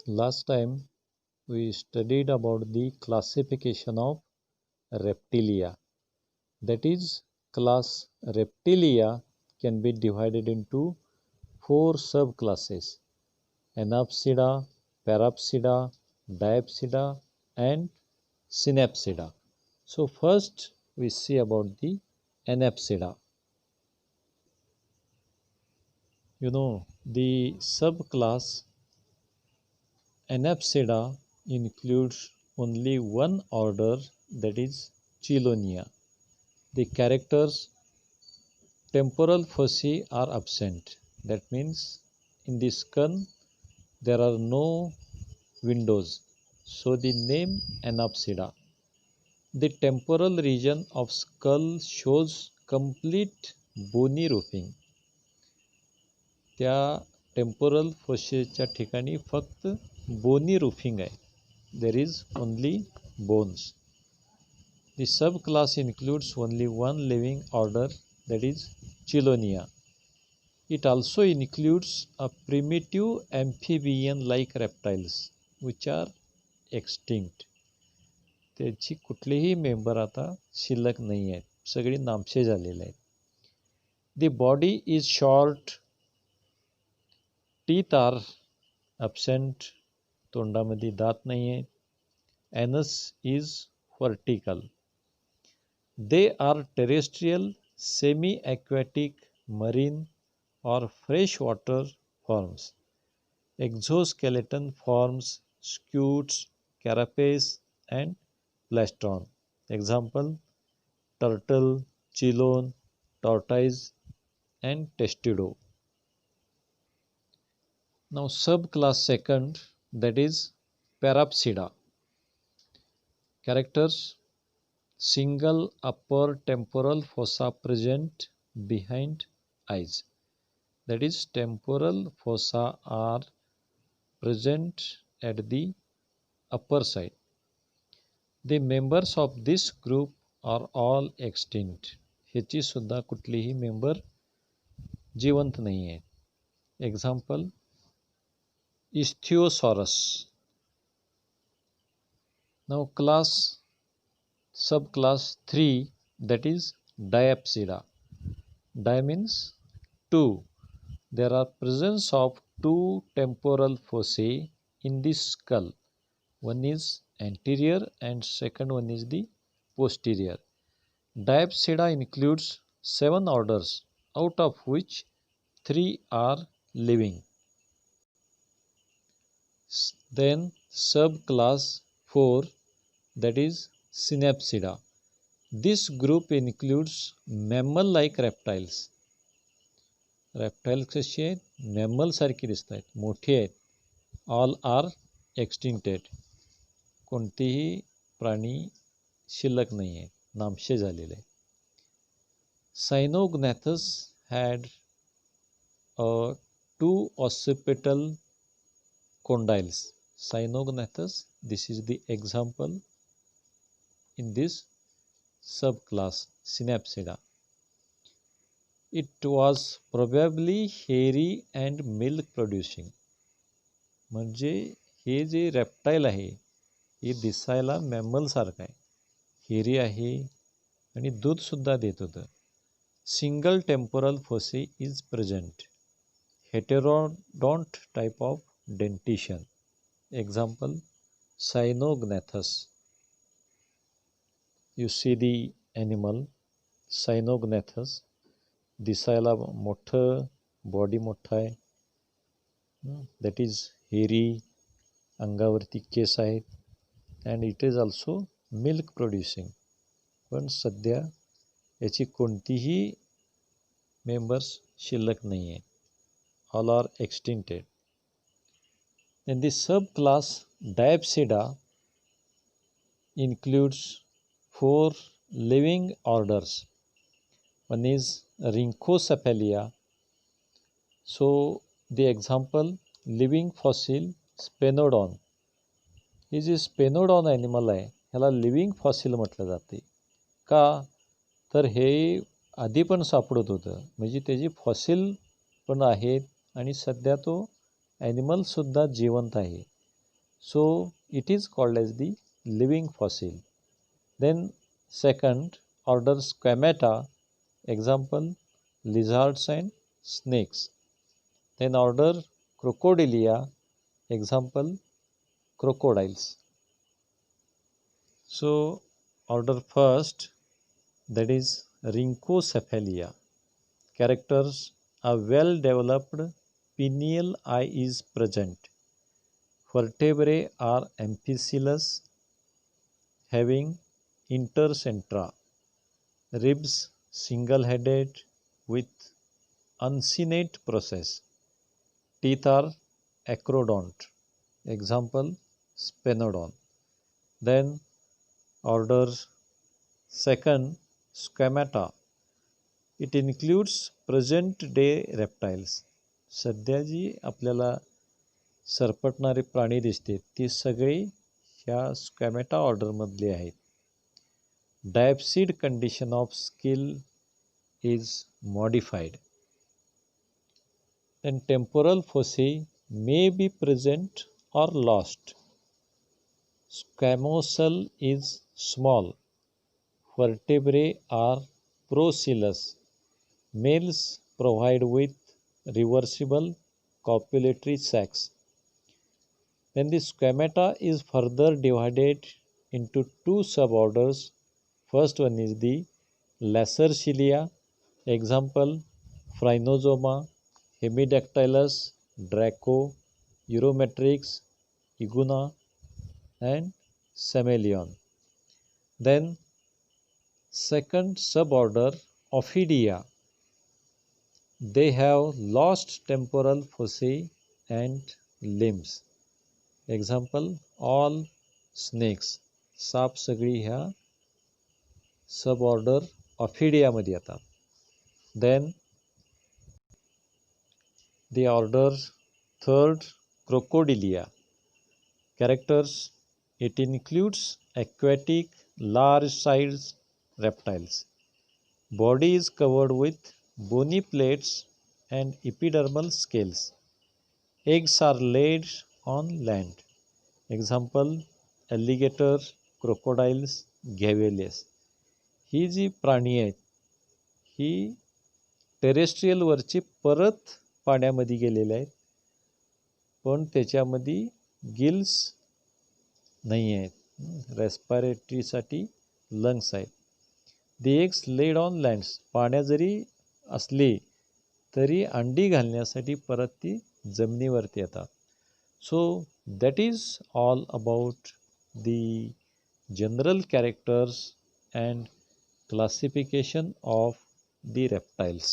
Last time we studied about the classification of Reptilia. That is, class Reptilia can be divided into four subclasses: Anapsida, Parapsida, Diapsida, and Synapsida. So first we see about the Anapsida. The subclass Anapsida includes only one order, that is Chelonia. The characters temporal foci are absent. That means in the skull there are no windows. So the name Anapsida. The temporal region of skull shows complete bony roofing. त्या temporal फोशेच्या ठिकाणी फक्त बोनी roofing आहे. There is only bones. The subclass includes only one living order, that is Chelonia. It also includes a primitive amphibian-like reptiles which are extinct. त्याची कुठलेही member आता शिल्लक नाही आहेत, सगळी नामशेष झालेले आहेत. The body is short. Teeth are absent. तोंडामध्ये दात नाही आहे. Anus is vertical. They are terrestrial, semi-aquatic, marine or freshwater forms. Exoskeleton forms scutes, carapace and plastron. Example: turtle, chelone, tortoise and testudo. Now subclass second, that is Parapsida. Characters: single upper temporal fossa present behind eyes. That is, temporal fossa are present at the upper side. The members of this group are all extinct. ह्याची सुद्धा कुठलीही member जिवंत नाही आहे. Example: Ichthyosaurus. Now subclass 3, that is Diapsida. Di means two. There are presence of two temporal fossae in the skull. One is anterior and second one is the posterior. Diapsida includes 7 orders, out of which 3 are living. Then subclass 4, that is Synapsida. This group includes mammal-like reptiles. Reptiles कशी आहेत? Mammal सारखी दिसत आहेत, मोठी आहेत. All are extincted. कोणतेही प्राणी शिल्लक नाही आहेत, नामशेष झालेले आहेत. Cyanognathes had 2 occipital condyles. Cyanognathes, this is the example in this subclass Synapsida. It was probably hairy and milk producing. म्हणजे हे जे रेप्टाईल आहे हे दिसायला मॅमल सारखं आहे, हेरी आहे आणि दूधसुद्धा देत होतं. Single temporal fossae is present. Heterodont type of dentition. Example: Cynognathus. You see the animal Cynognathus. दिसायला मोठं, बॉडी मोठं आहे, दॅट इज हेरी, अंगावरती केस आहेत and it is also milk producing. पण सध्या याची कोणतीही मेंबर्स शिल्लक नाही आहे. All are extincted. Then the subclass Diapsida includes 4 living orders. One is Rhynchocephalia. So the example: living fossil Sphenodon. Hey J स्पेनोडॉन animal आहे ह्याला लिव्हिंग फॉसिल म्हटलं जाते. का तर हे आधी पण सापडत होतं, म्हणजे त्याची फॉसिल पण आहेत आणि सध्या तो ॲनिमलसुद्धा जिवंत आहे. So it is called as the living fossil. Then second order Squamata, example lizards and snakes. Then order Crocodilia, example crocodiles. So order first, that is Rhynchocephalia. Characters: a well developed pineal eye is present. Vertebrae are amphicoelous, having intercentra. Ribs single-headed with uncinate process. Teeth are acrodont. Example Sphenodon. Then order second Squamata. It includes present day reptiles. सध्या जी आपल्याला सरपटणारे प्राणी दिसते ती सगळी ह्या स्क्वॅमेटा ऑर्डरमधली आहेत. Diapsid condition of skill is modified. Then temporal fossae may be present or lost. Squamosal is small. Vertebrae are procoelous. Males provide with reversible copulatory sacs. Then the Squamata is further divided into two suborders. First one is the Lacertilia, example Phrynosoma, Hemidactylus, Draco, Eurometrix, Iguna, and Semelion. Then second suborder Ophidia. They have lost temporal fossae and limbs. Example all snakes. साप सगळी ह्या सबऑर्डर ऑफिडियामध्ये येतात. Then the order third Crocodilia. Characters: it includes aquatic large-sized reptiles. Body is covered with bony plates and epidermal scales. Eggs are laid on land. Example alligator, crocodiles, gaviales. ही जी प्राणी आहेत ही टेरेस्ट्रियलवरची परत पाण्यामध्ये गेलेले आहेत, पण त्याच्यामध्ये गिल्स नाही आहेत. रेस्पिरेटरीसाठी लंग्स आहेत. दी एग्स लेड ऑन लँड्स. पाण्यात जरी असली तरी अंडी घालण्यासाठी परत ती जमिनीवरती येतात. सो that is all about the general characters and classification of the reptiles.